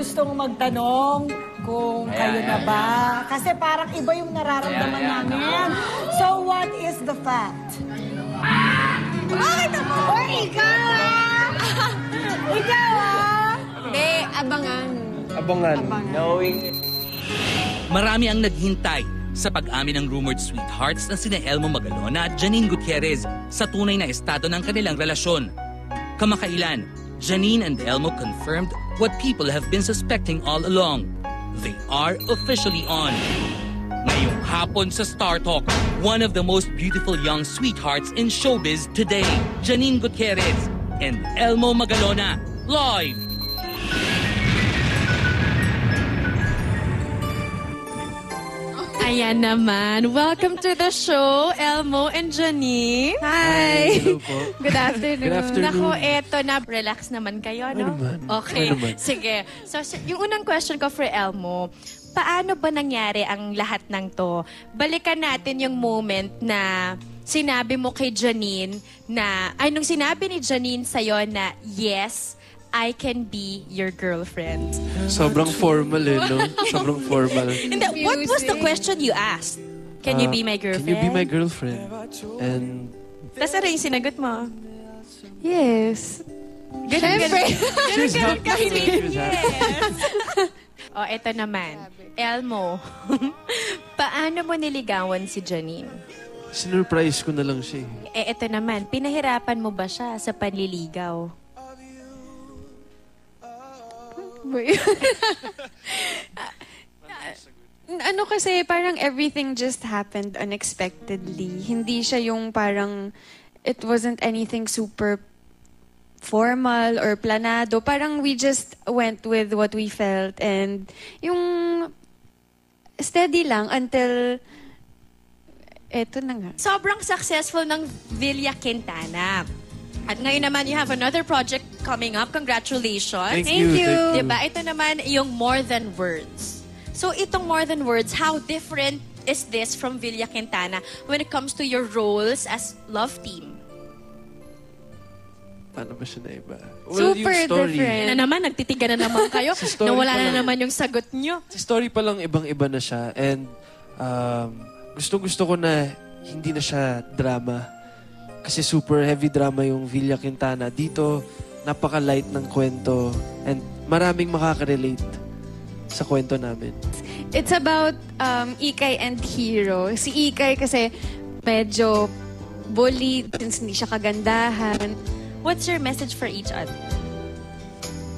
gustong magtanong kung kayo na ba? Kasi parang iba yung nararamdaman namin. So, what is the fact? Bakit ako? Or ikaw, Ikaw, Hindi, abangan. Abangan. Marami ang naghintay sa pag-amin ng rumored sweethearts na sina Elmo Magalona at Janine Gutierrez sa tunay na estado ng kanilang relasyon. Kamakailan, Janine and Elmo confirmed what people have been suspecting all along. They are officially on. Ngayong hapon sa Star Talk, one of the most beautiful young sweethearts in showbiz today, Janine Gutierrez and Elmo Magalona, live! Ayan naman. Welcome to the show, Elmo and Janine. Hi! Hello po. Good afternoon. Good afternoon. Naku, eto na. Relax naman kayo, no? Ano naman? Okay. Ano naman? Sige. So, yung unang question ko for Elmo, paano ba nangyari ang lahat ng to? Balikan natin yung moment na sinabi mo kay Janine na, nung sinabi ni Janine sa'yo na, yes, I can be your girlfriend. Sobrang formal no? Sobrang formal. And what was the question you asked? Can you be my girlfriend? Can you be my girlfriend? And... Tapos ano yung sinagot mo? Yes. Siyempre. She's happy. O, eto naman. Elmo, paano mo niligawan si Janine? Sinurprise ko na lang siya. Eto naman, pinahirapan mo ba siya sa panliligaw? Ano kasi, parang everything just happened unexpectedly. Hindi siya yung parang, it wasn't anything super formal or planado. Parang we just went with what we felt and yung steady lang until eto na nga. Sobrang successful ng Villa Quintana. At ngayon naman, you have another project coming up. Congratulations. Thank you. Diba? Ito naman yung More Than Words. So itong More Than Words, how different is this from Villa Quintana when it comes to your roles as love team? Paano ba siya na iba? Super yung story. different. Na naman, nagtitigan na naman kayo. Nawala na naman yung sagot nyo. Sa story pa lang ibang-iba na siya. And gusto ko na hindi na siya drama. Kasi super heavy drama yung Villa Quintana. Dito, napaka-light ng kwento. And maraming makaka-relate sa kwento namin. It's about Ikay and Hero. Si Ikay kasi medyo bullied since hindi siya kagandahan. What's your message for each other?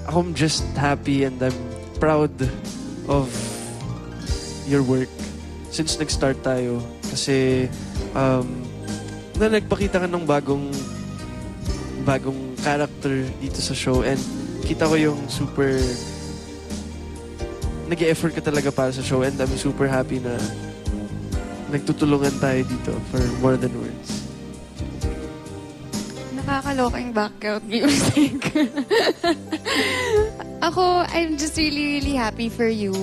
I'm just happy and I'm proud of your work since nag-start tayo. Kasi na nagpakita ka ng bagong character dito sa show and kita ko yung super nag-e-effort ka talaga para sa show and I'm super happy na nagtutulungan tayo dito for More Than Words. Nakakaloka yung background music. Ako, I'm just really, really happy for you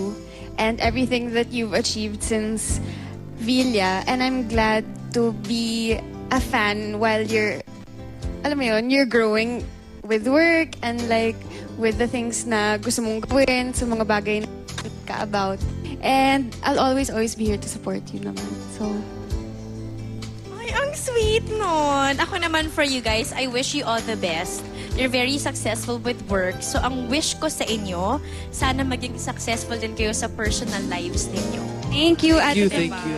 and everything that you've achieved since Villa. And I'm glad to be a fan while you're, alam mo yun, you're growing with work and like with the things na gusto mong gawin sa mga bagay na ka about. And I'll always be here to support you naman. So, Ay, ang sweet nun. Ako naman for you guys, I wish you all the best. You're very successful with work. So, ang wish ko sa inyo, sana maging successful din kayo sa personal lives ninyo. thank you, Ate Thank Eva. you.